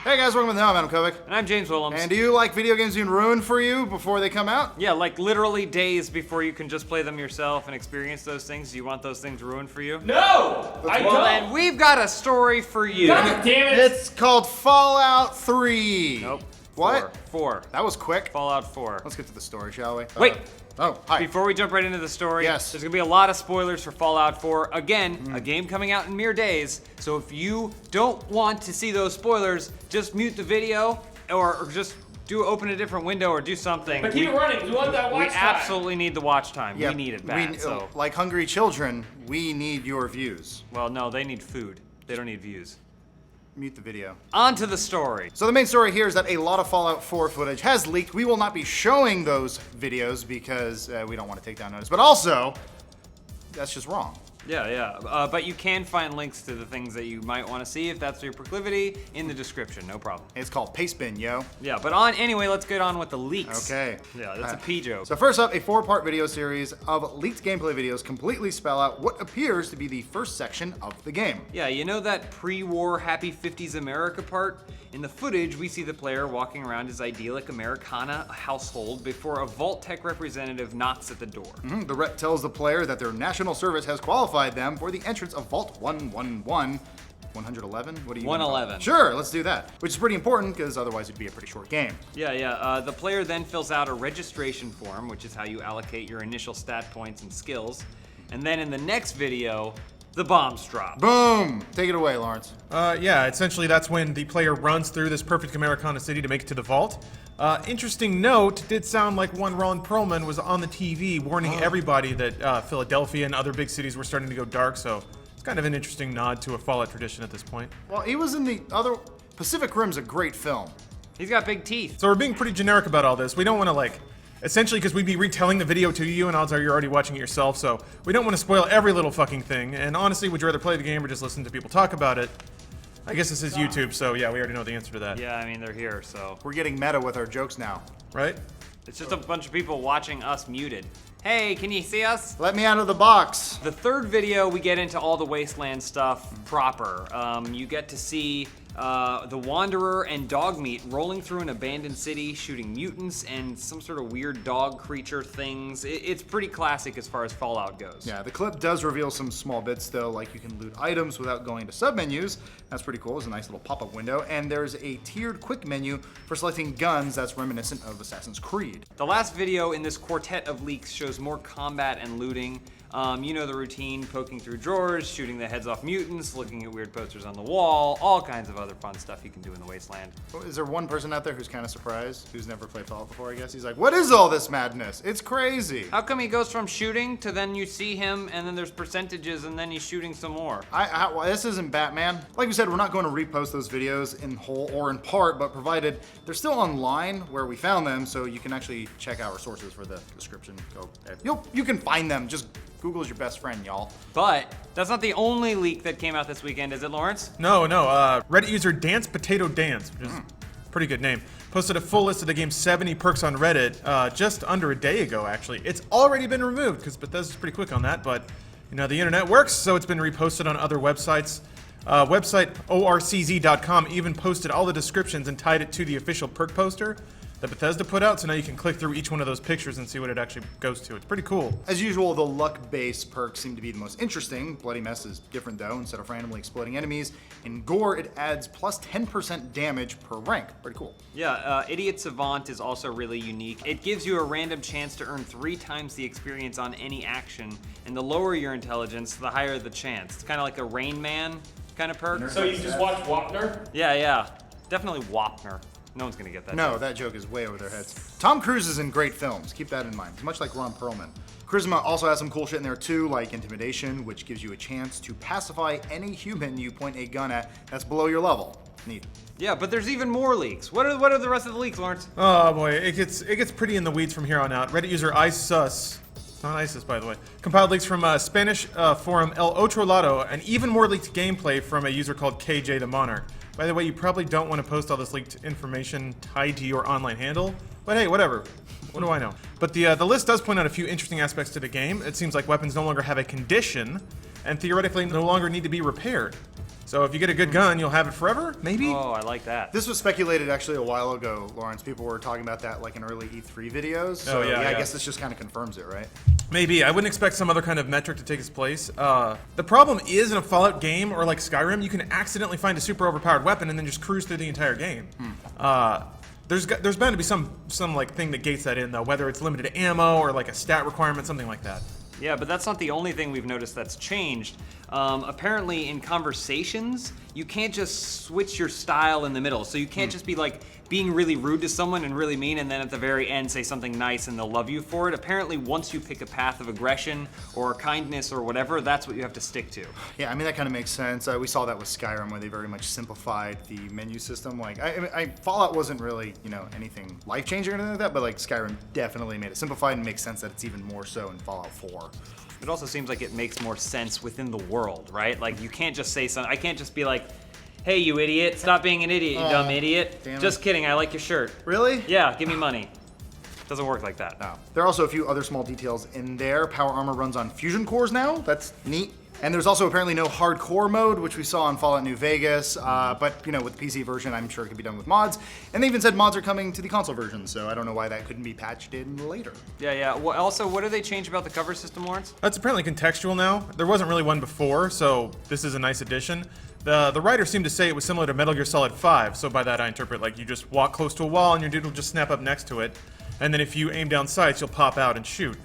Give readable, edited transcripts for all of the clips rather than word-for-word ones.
Hey guys, welcome to the Home. I'm Kovic. And I'm James Willems. And do you like video games being ruined for you before they come out? Yeah, like literally days before you can just play them yourself and experience those things. Do you want those things ruined for you? No! I don't! Well, then we've got a story for you. God damn it! It's called Fallout 3. Nope. What? 4. That was quick. Fallout 4. Let's get to the story, shall we? Wait. Hi. Before we jump right into the story, Yes. there's gonna be a lot of spoilers for Fallout 4. Again, a game coming out in mere days. So if you don't want to see those spoilers, just mute the video or just open a different window or do something. But keep it running. We want that watch We time. absolutely need the watch time. Yeah, We need it bad. So, like hungry children, we need your views. well, no, they need food. They don't need views. Mute the video. On to the story. So the main story here is that a lot of Fallout 4 footage has leaked. We will not be showing those videos because we don't want to take down notice. But also, that's just wrong. Yeah. But you can find links to the things that you might want to see if that's your proclivity in the description. No problem. It's called Paste Bin, yo. Yeah, but anyway, let's get on with the leaks. Okay. Yeah, that's a P joke. So first up, a 4-part video series of leaked gameplay videos completely spell out what appears to be the first section of the game. Yeah, you know that pre-war Happy 50s America part? In the footage, we see the player walking around his idyllic Americana household before a Vault Tech representative knocks at the door. The rep tells the player that their national service has qualified them for the entrance of Vault 111. 111? What do you 111. Sure, let's do that. Which is pretty important because otherwise it'd be a pretty short game. Yeah. The player then fills out a registration form, which is how you allocate your initial stat points and skills. And then in the next video, the bombs drop. Boom! Take it away, Lawrence. Yeah, essentially that's when the player runs through this perfect Americana city to make it to the vault. Interesting note, did sound like one Ron Perlman was on the TV warning everybody that Philadelphia and other big cities were starting to go dark, so it's kind of an interesting nod to a Fallout tradition at this point. Well, he was in the other... Pacific Rim's a great film. He's got big teeth. So we're being pretty generic about all this. We don't want to essentially because we'd be retelling the video to you and odds are you're already watching it yourself, so we don't want to spoil every little fucking thing. And honestly, would you rather play the game or just listen to people talk about it? I guess this is YouTube, so yeah, we already know the answer to that. Yeah, I mean, they're here, so. We're getting meta with our jokes now. Right? It's just a bunch of people watching us muted. Hey, can you see us? Let me out of the box. The third video, we get into all the Wasteland stuff proper. You get to see the Wanderer and Dogmeat rolling through an abandoned city, shooting mutants and some sort of weird dog creature things. It's pretty classic as far as Fallout goes. Yeah, the clip does reveal some small bits though, like you can loot items without going to submenus. That's pretty cool. It's a nice little pop-up window. And there's a tiered quick menu for selecting guns that's reminiscent of Assassin's Creed. The last video in this quartet of leaks shows more combat and looting. You know the routine, poking through drawers, shooting the heads off mutants, looking at weird posters on the wall, all kinds of other fun stuff you can do in the Wasteland. Is there one person out there who's kind of surprised, who's never played Fallout before, I guess? He's like, what is all this madness? It's crazy. How come he goes from shooting to then you see him and then there's percentages and then he's shooting some more? Well, this isn't Batman. Like we said, we're not going to repost those videos in whole or in part, but provided they're still online where we found them, so you can actually check our sources for the description. You can find them. Just Google's your best friend, y'all. But that's not the only leak that came out this weekend, is it, Lawrence? No. Reddit user Dance Potato Dance, which is a pretty good name, posted a full list of the game's 70 perks on Reddit just under a day ago, actually. It's already been removed, because Bethesda's pretty quick on that, but you know, the internet works, so it's been reposted on other websites. Website orcz.com even posted all the descriptions and tied it to the official perk poster that Bethesda put out, so now you can click through each one of those pictures and see what it actually goes to. It's pretty cool. As usual, the luck-based perks seem to be the most interesting. Bloody Mess is different though. Instead of randomly exploding enemies, in Gore it adds plus 10% damage per rank. Pretty cool. Yeah, Idiot Savant is also really unique. It gives you a random chance to earn 3 times the experience on any action, and the lower your intelligence, the higher the chance. It's kind of like a Rain Man kind of perk. So you just watch Wapner? Yeah. Definitely Wapner. No one's gonna get that. No, joke. that joke is way over their heads. Tom Cruise is in great films. Keep that in mind. He's much like Ron Perlman. Charisma also has some cool shit in there too, like Intimidation, which gives you a chance to pacify any human you point a gun at that's below your level. Neat. Yeah, but there's even more leaks. What are the rest of the leaks, Lawrence? Oh boy, it gets pretty in the weeds from here on out. Reddit user ISUS, it's not ISIS by the way, compiled leaks from Spanish forum El Otro Lado, and even more leaked gameplay from a user called KJ the Monarch. By the way, you probably don't want to post all this leaked information tied to your online handle, but hey, whatever. What do I know? But the list does point out a few interesting aspects to the game. It seems like weapons no longer have a condition, and theoretically no longer need to be repaired. So if you get a good gun, you'll have it forever, maybe? Oh, I like that. This was speculated actually a while ago, Lawrence. People were talking about that like in early E3 videos. So yeah, I yeah. guess this just kind of confirms it, right? Maybe. I wouldn't expect some other kind of metric to take its place. The problem is in a Fallout game or like Skyrim, you can accidentally find a super overpowered weapon and then just cruise through the entire game. There's bound to be some like thing that gates that in though, whether it's limited to ammo or like a stat requirement, something like that. Yeah, but that's not the only thing we've noticed that's changed. Apparently in conversations, you can't just switch your style in the middle. So you can't just be like being really rude to someone and really mean and then at the very end say something nice and they'll love you for it. Apparently once you pick a path of aggression or kindness or whatever, that's what you have to stick to. Yeah, I mean, that kind of makes sense. We saw that with Skyrim where they very much simplified the menu system. Like, Fallout wasn't really, anything life-changing or anything like that, but like Skyrim definitely made it simplified and makes sense that it's even more so in Fallout 4. It also seems like it makes more sense within the world, right? Like you can't just say something, I can't just be like, hey, you idiot, stop being an idiot, you dumb idiot. damn it. Just kidding, I like your shirt. Really? Yeah, give me money. Doesn't work like that. No. There are also a few other small details in there. Power armor runs on fusion cores now. That's neat. And there's also apparently no hardcore mode, which we saw in Fallout New Vegas. But, with the PC version, I'm sure it could be done with mods. And they even said mods are coming to the console version, so I don't know why that couldn't be patched in later. Yeah. Well, also, what do they change about the cover system, Lawrence? That's apparently contextual now. There wasn't really one before, so this is a nice addition. The writer seemed to say it was similar to Metal Gear Solid 5, so by that I interpret like you just walk close to a wall and your dude will just snap up next to it, and then if you aim down sights, you'll pop out and shoot.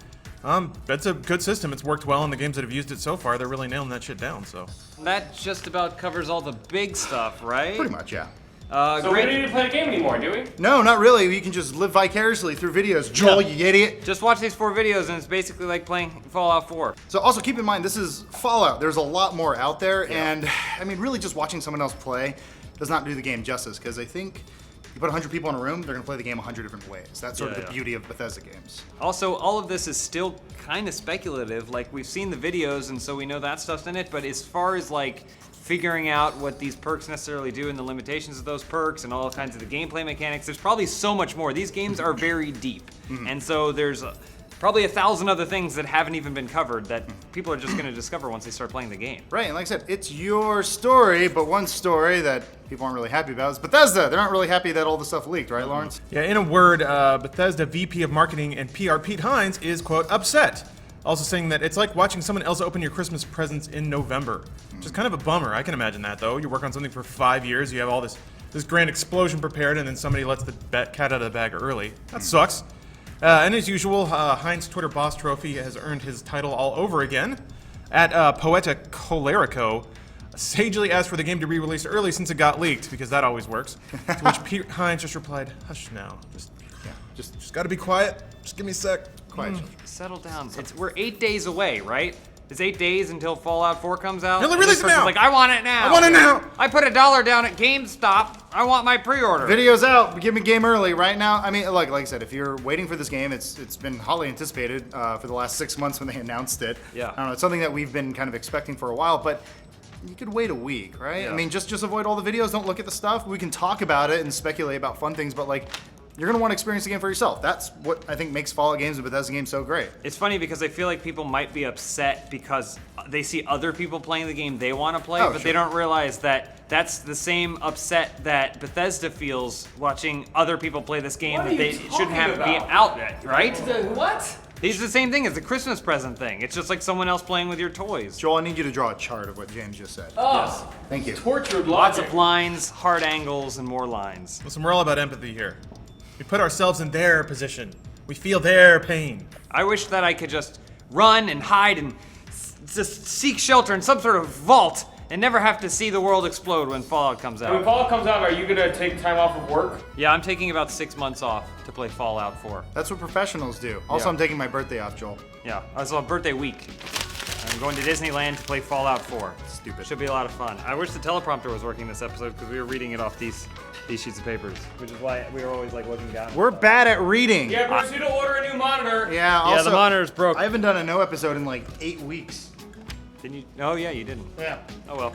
That's a good system. It's worked well in the games that have used it so far. They're really nailing that shit down, so. That just about covers all the big stuff, right? Pretty much, yeah. So we Great. don't need to play the game anymore, do we? No, not really. You can just live vicariously through videos. Joel, you idiot. Just watch these 4 videos and it's basically like playing Fallout 4. So also keep in mind, this is Fallout. There's a lot more out there, and I mean, really just watching someone else play does not do the game justice, because I think you put 100 people in a room, they're gonna play the game 100 different ways. That's sort of the beauty of Bethesda games. Also, all of this is still kind of speculative. Like, we've seen the videos, and so we know that stuff's in it, but as far as, like, figuring out what these perks necessarily do and the limitations of those perks and all kinds of the gameplay mechanics, there's probably so much more. These games are very deep, and so there's probably 1,000 other things that haven't even been covered that people are just gonna discover once they start playing the game. Right, and like I said, it's your story, but one story that people aren't really happy about is Bethesda. They're not really happy that all the stuff leaked, right, Lawrence? Yeah, in a word, Bethesda VP of Marketing and PR Pete Hines is, quote, upset. Also saying that it's like watching someone else open your Christmas presents in November. Which is kind of a bummer. I can imagine that, though. You work on something for 5 years, you have all this grand explosion prepared, and then somebody lets the cat out of the bag early. That sucks. And as usual, Heinz Twitter Boss Trophy has earned his title all over again. At Poeta Colerico, sagely asked for the game to be released early since it got leaked, because that always works. To which Pete Hines just replied, hush now. Just gotta be quiet. Just give me a sec. Quiet. Settle down. We're 8 days away, right? It's 8 days until Fallout 4 comes out. Really, And release this it person's now. like, I want it now. I want it now. I put $1 down at GameStop. I want my pre-order. Video's out. Give me game early right now. I mean, like I said, if you're waiting for this game, it's been hotly anticipated for the last 6 months when they announced it. Yeah. I don't know. It's something that we've been kind of expecting for a while, but you could wait a week, right? Yeah. I mean, just avoid all the videos. Don't look at the stuff. We can talk about it and speculate about fun things, but like, you're gonna want to experience the game for yourself. That's what I think makes Fallout games and Bethesda games so great. It's funny because I feel like people might be upset because they see other people playing the game they want to play, but they don't realize that that's the same upset that Bethesda feels watching other people play this game What that are they you shouldn't have talking be about? out yet, right? What? It's the same thing as the Christmas present thing. It's just like someone else playing with your toys. Joel, I need you to draw a chart of what James just said. Oh, Thank you. tortured Lots logic. of lines, hard angles, and more lines. Listen, we're all about empathy here. We put ourselves in their position. We feel their pain. I wish that I could just run and hide and just seek shelter in some sort of vault and never have to see the world explode when Fallout comes When out. Fallout comes out, are you gonna take time off of work? Yeah, I'm taking about 6 months off to play Fallout 4. That's what professionals do. Also, Yeah. I'm taking my birthday off, Joel. Yeah, it's a birthday week. I'm going to Disneyland to play Fallout 4. Stupid. Should be a lot of fun. I wish the teleprompter was working this episode because we were reading it off these sheets of papers, which is why we were always like looking down. We're bad at reading. Yeah, Bruce, you don't order a new monitor. Yeah, also, the monitor's broke. I haven't done a no episode in like 8 weeks. Didn't you? Oh yeah, you didn't. Yeah. Oh well.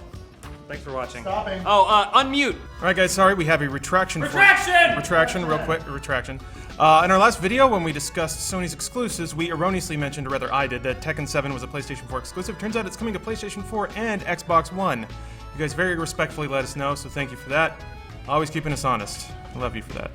Thanks for watching. Stopping. Oh, unmute. All right, guys, sorry, we have a retraction. Retraction! Retraction, real quick, retraction. In our last video, when we discussed Sony's exclusives, we erroneously mentioned, or rather I did, that Tekken 7 was a PlayStation 4 exclusive. Turns out it's coming to PlayStation 4 and Xbox One. You guys very respectfully let us know, so thank you for that. Always keeping us honest. I love you for that.